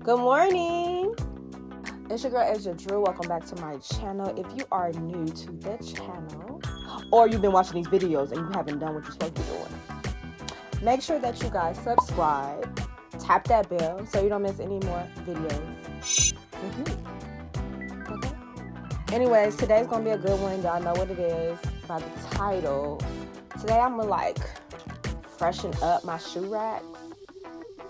Good morning. It's your girl Asia Drew. Welcome back to my channel. If you are new to the channel, or you've been watching these videos and you haven't done what you're supposed to be doing, make sure that you guys subscribe, tap that bell so you don't miss any more videos. Okay. Anyways, today's gonna be a good one. Y'all know what it is by the title. Today I'm gonna like freshen up my shoe racks.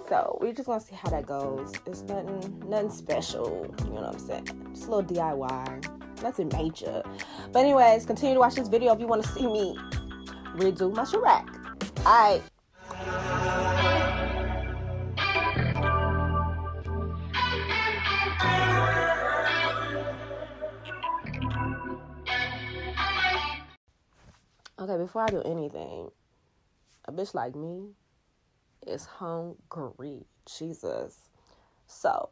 So we're just gonna see how that goes. It's nothing special, you know what I'm saying? Just a little DIY, nothing major. But anyways, continue to watch this video if you want to see me redo my shoe rack. Alright. Okay, before I do anything, a bitch like me is hungry. Jesus. So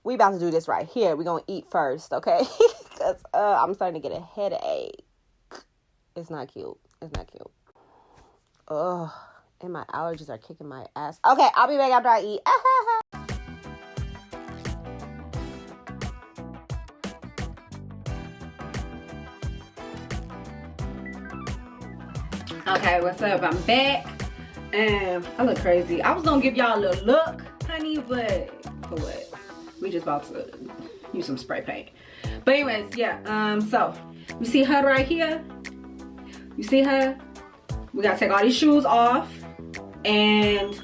we about to do this right here. We're gonna eat first, okay? Because I'm starting to get a headache. It's not cute. It's not cute. Ugh. And my allergies are kicking my ass. Okay, I'll be back after I eat. Okay, what's up? I'm back. And I look crazy. I was gonna give y'all a little look, honey, but for what? We just about to use some spray paint. But anyways, yeah, so you see her right here? You see her? We gotta take all these shoes off and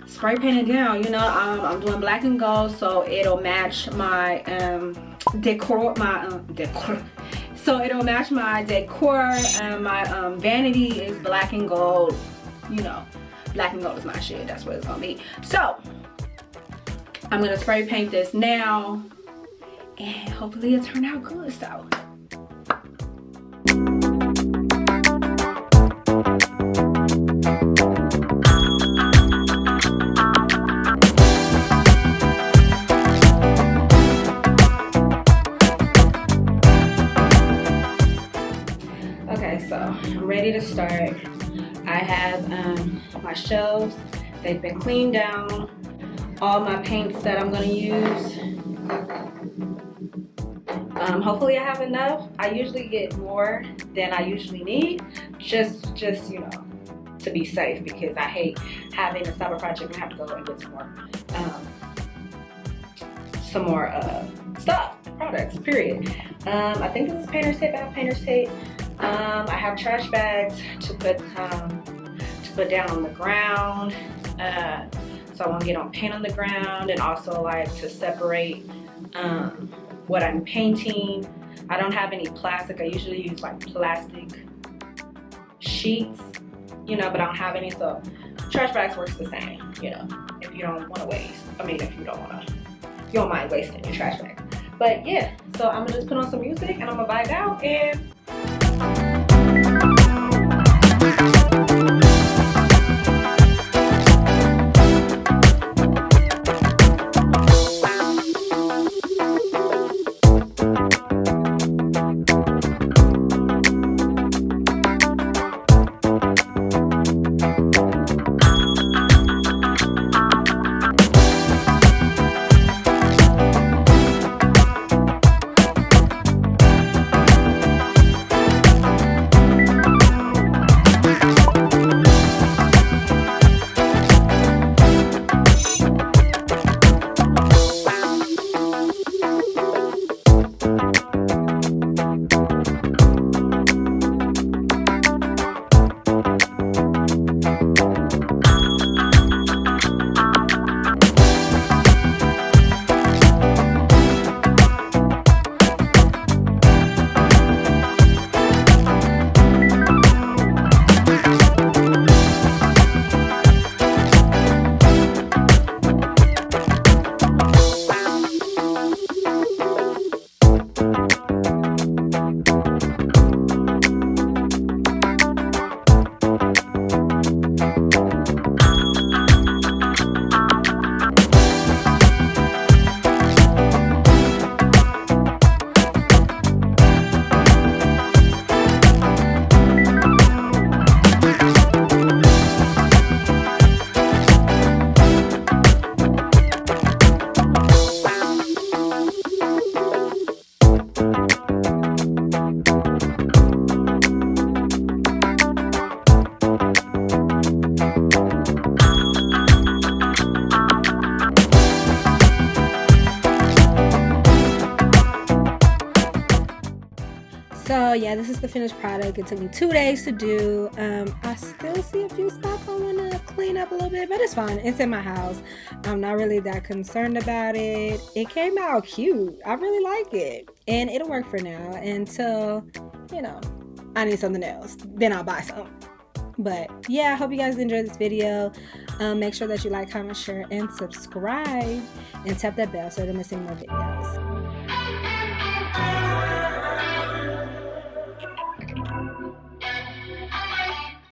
spray paint it down. You know, I'm doing black and gold so it'll match my decor, so it'll match my decor, and my vanity is black and gold. You know, black and gold is my shit. That's what it's gonna be. So I'm gonna spray paint this now and hopefully it'll turn out good. So okay, so I'm ready to start. I have my shelves. They've been cleaned down. All my paints that I'm gonna use. Hopefully I have enough. I usually get more than I usually need, just you know, to be safe, because I hate having a summer project and have to go and get some more stuff, products, period. I think this is painter's tape. I have painter's tape. I have trash bags to put down on the ground, so I won't get on paint on the ground, and also like to separate what I'm painting. I don't have any plastic. I usually use like plastic sheets, you know, but I don't have any, so trash bags works the same, you know, if you don't want to waste. I mean, if you don't mind wasting your trash bag. But yeah, so I'm gonna just put on some music and I'm gonna vibe out and So yeah, this is the finished product. It took me 2 days to do. I still see a few spots I want to clean up a little bit, but it's fine. It's in my house. I'm not really that concerned about it. It came out cute. I really like it, and it'll work for now until, you know, I need something else. Then I'll buy some. But yeah, I hope you guys enjoyed this video. Make sure that you like, comment, share, and subscribe, and tap that bell so you don't miss any more videos.